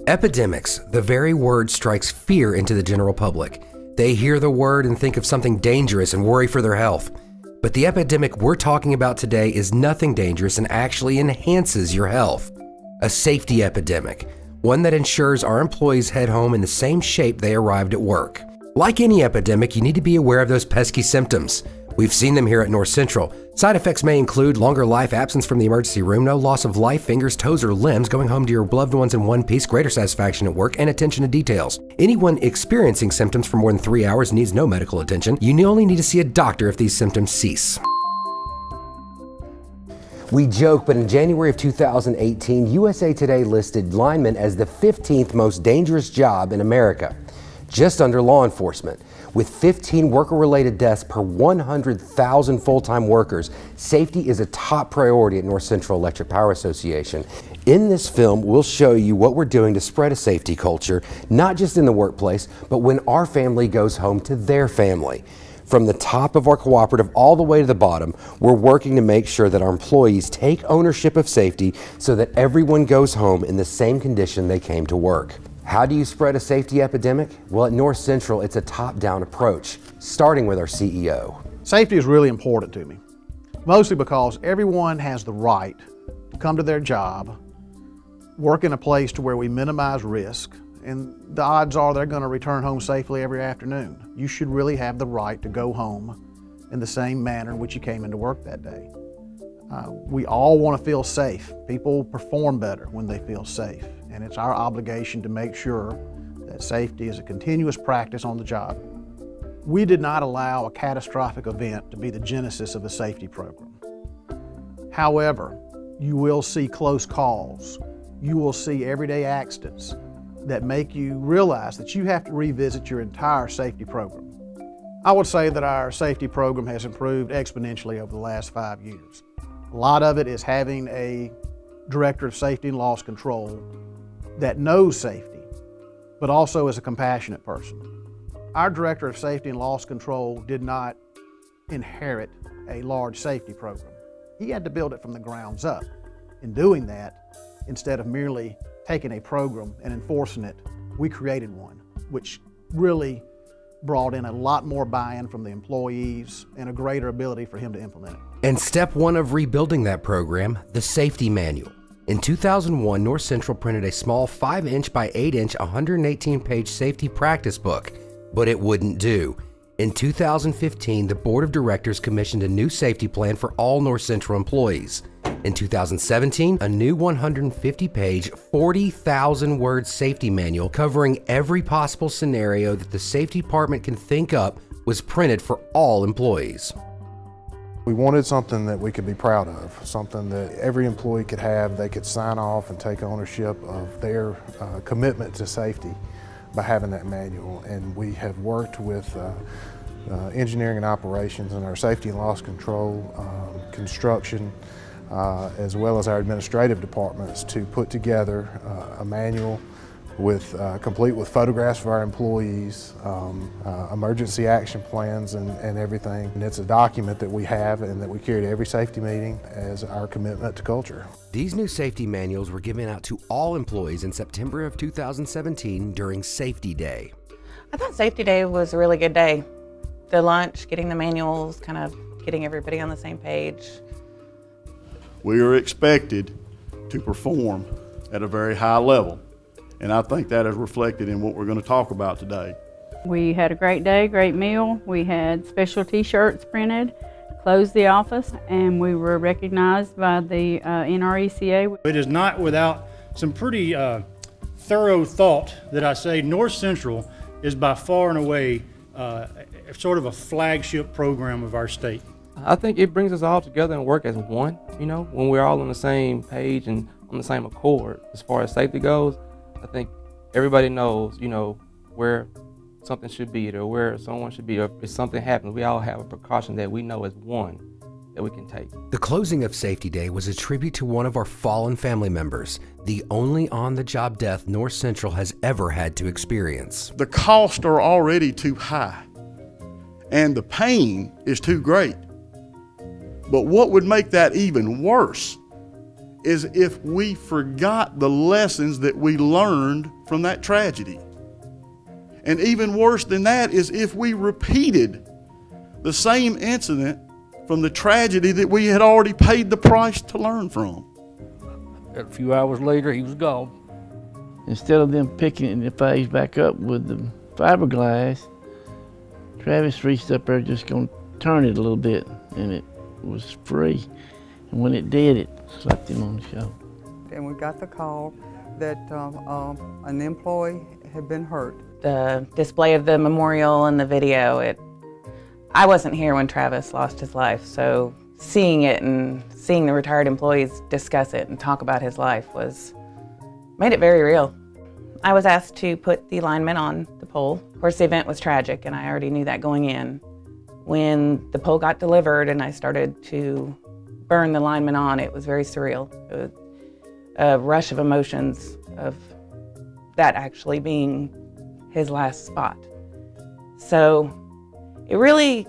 Epidemics, the very word, strikes fear into the general public. They hear the word and think of something dangerous and worry for their health. But the epidemic we're talking about today is nothing dangerous and actually enhances your health. A safety epidemic, one that ensures our employees head home in the same shape they arrived at work. Like any epidemic, you need to be aware of those pesky symptoms. We've seen them here at North Central. Side effects may include longer life, absence from the emergency room, no loss of life, fingers, toes, or limbs, going home to your loved ones in one piece, greater satisfaction at work, and attention to details. Anyone experiencing symptoms for more than 3 hours needs no medical attention. You only need to see a doctor if these symptoms cease. We joke, but in January of 2018, USA Today listed linemen as the 15th most dangerous job in America, just under law enforcement. With 15 worker-related deaths per 100,000 full-time workers, safety is a top priority at North Central Electric Power Association. In this film, we'll show you what we're doing to spread a safety culture, not just in the workplace, but when our family goes home to their family. From the top of our cooperative all the way to the bottom, we're working to make sure that our employees take ownership of safety so that everyone goes home in the same condition they came to work. How do you spread a safety epidemic? Well, at North Central, it's a top-down approach, starting with our CEO. Safety is really important to me, mostly because everyone has the right to come to their job, work in a place to where we minimize risk, and the odds are they're going to return home safely every afternoon. You should really have the right to go home in the same manner in which you came into work that day. We all want to feel safe. People perform better when they feel safe, and it's our obligation to make sure that safety is a continuous practice on the job. We did not allow a catastrophic event to be the genesis of the safety program. However, you will see close calls. You will see everyday accidents that make you realize that you have to revisit your entire safety program. I would say that our safety program has improved exponentially over the last 5 years. A lot of it is having a director of safety and loss control that knows safety, but also is a compassionate person. Our director of safety and loss control did not inherit a large safety program. He had to build it from the grounds up. In doing that, instead of merely taking a program and enforcing it, we created one, which really brought in a lot more buy-in from the employees and a greater ability for him to implement it. And step one of rebuilding that program, the safety manual. In 2001, North Central printed a small 5-inch by 8-inch, 118-page safety practice book, but it wouldn't do. In 2015, the Board of Directors commissioned a new safety plan for all North Central employees. In 2017, a new 150-page, 40,000-word safety manual covering every possible scenario that the safety department can think up was printed for all employees. We wanted something that we could be proud of, something that every employee could have. They could sign off and take ownership of their commitment to safety by having that manual. And we have worked with engineering and operations and our safety and loss control, construction, as well as our administrative departments to put together a manual complete with photographs of our employees, emergency action plans and everything. And it's a document that we have and that we carry to every safety meeting as our commitment to culture. These new safety manuals were given out to all employees in September of 2017 during Safety Day. I thought Safety Day was a really good day. The lunch, getting the manuals, kind of getting everybody on the same page. We are expected to perform at a very high level, and I think that is reflected in what we're going to talk about today. We had a great day, great meal. We had special t-shirts printed, closed the office, and we were recognized by the NRECA. It is not without some pretty thorough thought that I say North Central is by far and away sort of a flagship program of our state. I think it brings us all together and work as one, you know, when we're all on the same page and on the same accord. As far as safety goes, I think everybody knows, you know, where something should be or where someone should be, or if something happens, we all have a precaution that we know as one that we can take. The closing of Safety Day was a tribute to one of our fallen family members, the only on-the-job death North Central has ever had to experience. The costs are already too high, and the pain is too great. But what would make that even worse is if we forgot the lessons that we learned from that tragedy. And even worse than that is if we repeated the same incident from the tragedy that we had already paid the price to learn from. A few hours later, he was gone. Instead of them picking the phase back up with the fiberglass, Travis reached up there just gonna turn it a little bit, and it was free. And when it did, it slapped him on the shoulder. And we got the call that an employee had been hurt. The display of the memorial and the video, I wasn't here when Travis lost his life, so seeing it and seeing the retired employees discuss it and talk about his life made it very real. I was asked to put the lineman on the pole. Of course, the event was tragic, and I already knew that going in. When the pole got delivered and I started to burn the lineman on, it was very surreal. It was a rush of emotions of that actually being his last spot. So it really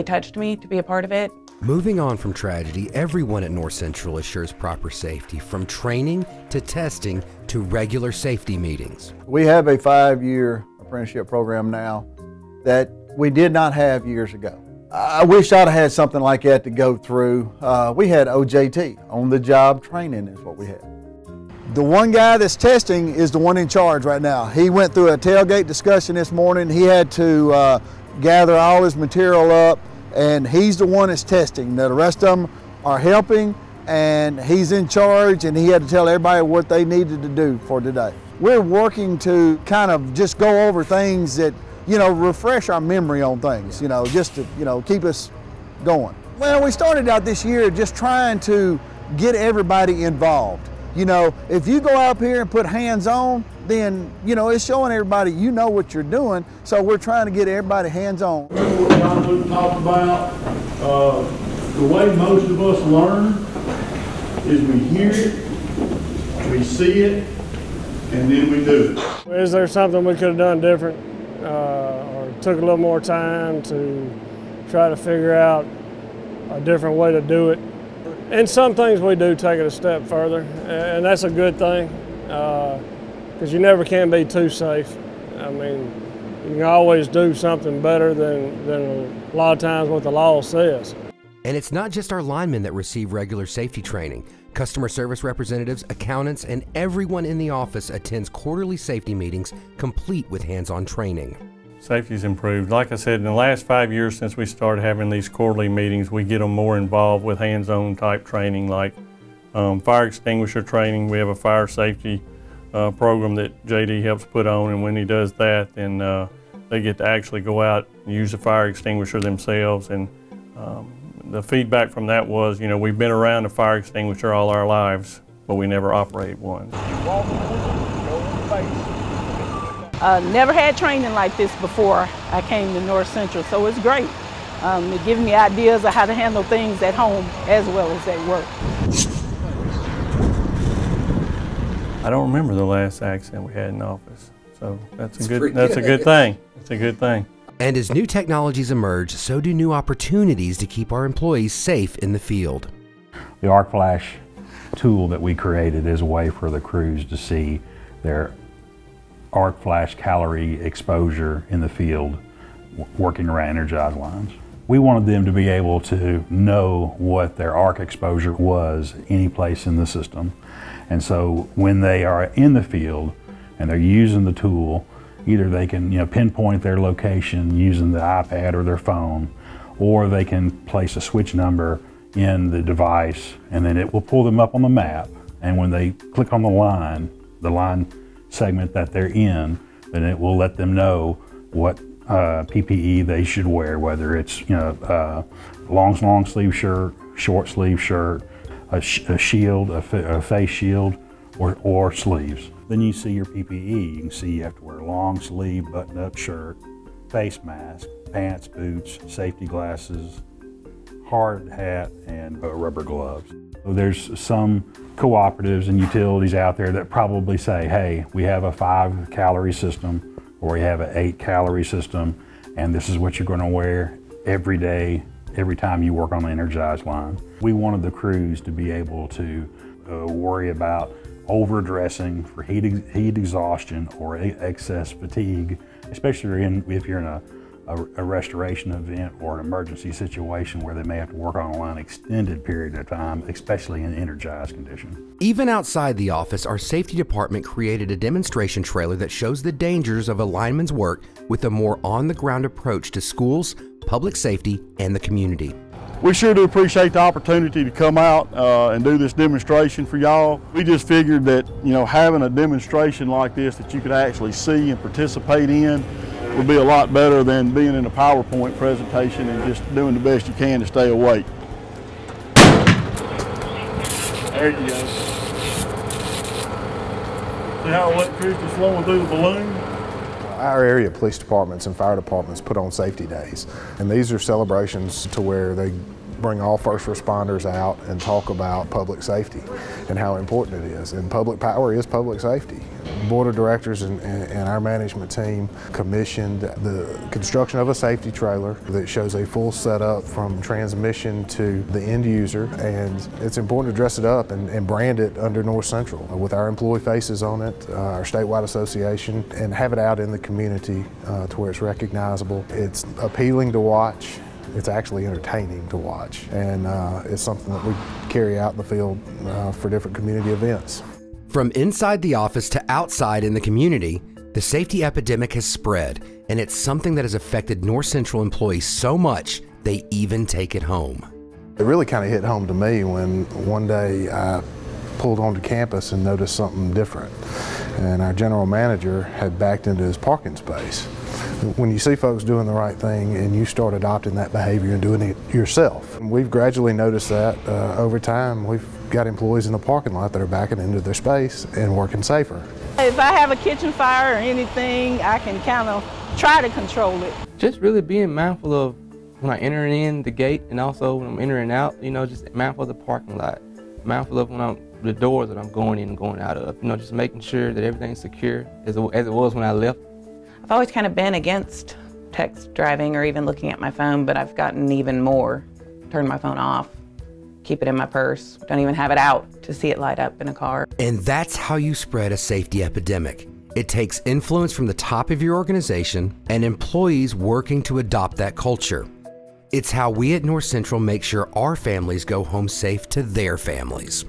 touched me to be a part of it. Moving on from tragedy, everyone at North Central assures proper safety, from training to testing to regular safety meetings. We have a 5-year apprenticeship program now that we did not have years ago. I wish I'd have had something like that to go through. We had OJT, on-the-job training is what we had. The one guy that's testing is the one in charge right now. He went through a tailgate discussion this morning. He had to gather all his material up, and he's the one that's testing. Now, the rest of them are helping, and he's in charge, and he had to tell everybody what they needed to do for today. We're working to kind of just go over things that, refresh our memory on things, just to, keep us going. Well, we started out this year just trying to get everybody involved. If you go out here and put hands on, then, it's showing everybody you know what you're doing, so we're trying to get everybody hands on. What John talked about, the way most of us learn is we hear it, we see it, and then we do it. Is there something we could have done different or took a little more time to try to figure out a different way to do it? And some things we do take it a step further, and that's a good thing, because you never can be too safe. I mean, you can always do something better than a lot of times what the law says. And it's not just our linemen that receive regular safety training. Customer service representatives, accountants, and everyone in the office attends quarterly safety meetings complete with hands-on training. Safety's improved. Like I said, in the last 5 years since we started having these quarterly meetings, we get them more involved with hands-on type training, like fire extinguisher training. We have a fire safety program that JD helps put on, and when he does that, then they get to actually go out and use the fire extinguisher themselves. And the feedback from that was, we've been around a fire extinguisher all our lives, but we never operate one. Never had training like this before I came to North Central, so it's great. It gives me ideas of how to handle things at home as well as at work. I don't remember the last accident we had in office, so that's a good thing. It's a good thing. And as new technologies emerge, so do new opportunities to keep our employees safe in the field. The Arc Flash tool that we created is a way for the crews to see their arc flash calorie exposure in the field working around energized lines. We wanted them to be able to know what their arc exposure was any place in the system. And so when they are in the field and they're using the tool, either they can pinpoint their location using the iPad or their phone, or they can place a switch number in the device, and then it will pull them up on the map. And when they click on the line segment that they're in, then it will let them know what PPE they should wear, whether it's long sleeve shirt, short sleeve shirt, a shield, a face shield, or sleeves. Then you see your PPE. You can see you have to wear a long sleeve button-up shirt, face mask, pants, boots, safety glasses, hard hat, and rubber gloves. So there's some cooperatives and utilities out there that probably say, hey, we have a 5-calorie system, or we have an 8-calorie system, and this is what you're going to wear every day, every time you work on the energized line. We wanted the crews to be able to worry about overdressing for heat exhaustion or excess fatigue, especially if you're in a restoration event or an emergency situation where they may have to work on a line extended period of time, especially in energized condition. Even outside the office, our safety department created a demonstration trailer that shows the dangers of a lineman's work with a more on-the-ground approach to schools, public safety, and the community. We sure do appreciate the opportunity to come out and do this demonstration for y'all. We just figured that, you know, having a demonstration like this that you could actually see and participate in would be a lot better than being in a PowerPoint presentation and just doing the best you can to stay awake. There you go. See how electricity's flowing through the balloon? Our area police departments and fire departments put on safety days, and these are celebrations to where they bring all first responders out and talk about public safety and how important it is. And public power is public safety. The board of directors and our management team commissioned the construction of a safety trailer that shows a full setup from transmission to the end user, and it's important to dress it up and brand it under North Central with our employee faces on it, our statewide association, and have it out in the community to where it's recognizable. It's appealing to watch. It's actually entertaining to watch, and it's something that we carry out in the field for different community events. From inside the office to outside in the community, the safety epidemic has spread, and it's something that has affected North Central employees so much they even take it home. It really kind of hit home to me when one day I pulled onto campus and noticed something different, and our general manager had backed into his parking space. When you see folks doing the right thing and you start adopting that behavior and doing it yourself, we've gradually noticed that over time. We've got employees in the parking lot that are backing into their space and working safer. If I have a kitchen fire or anything, I can kind of try to control it. Just really being mindful of when I enter in the gate, and also when I'm entering out, you know, just mindful of the parking lot, mindful of the doors that I'm going in and going out of, you know, just making sure that everything's secure as it was when I left. I've always kind of been against text driving or even looking at my phone, but I've gotten even more. Turn my phone off, keep it in my purse, don't even have it out to see it light up in a car. And that's how you spread a safety epidemic. It takes influence from the top of your organization and employees working to adopt that culture. It's how we at North Central make sure our families go home safe to their families.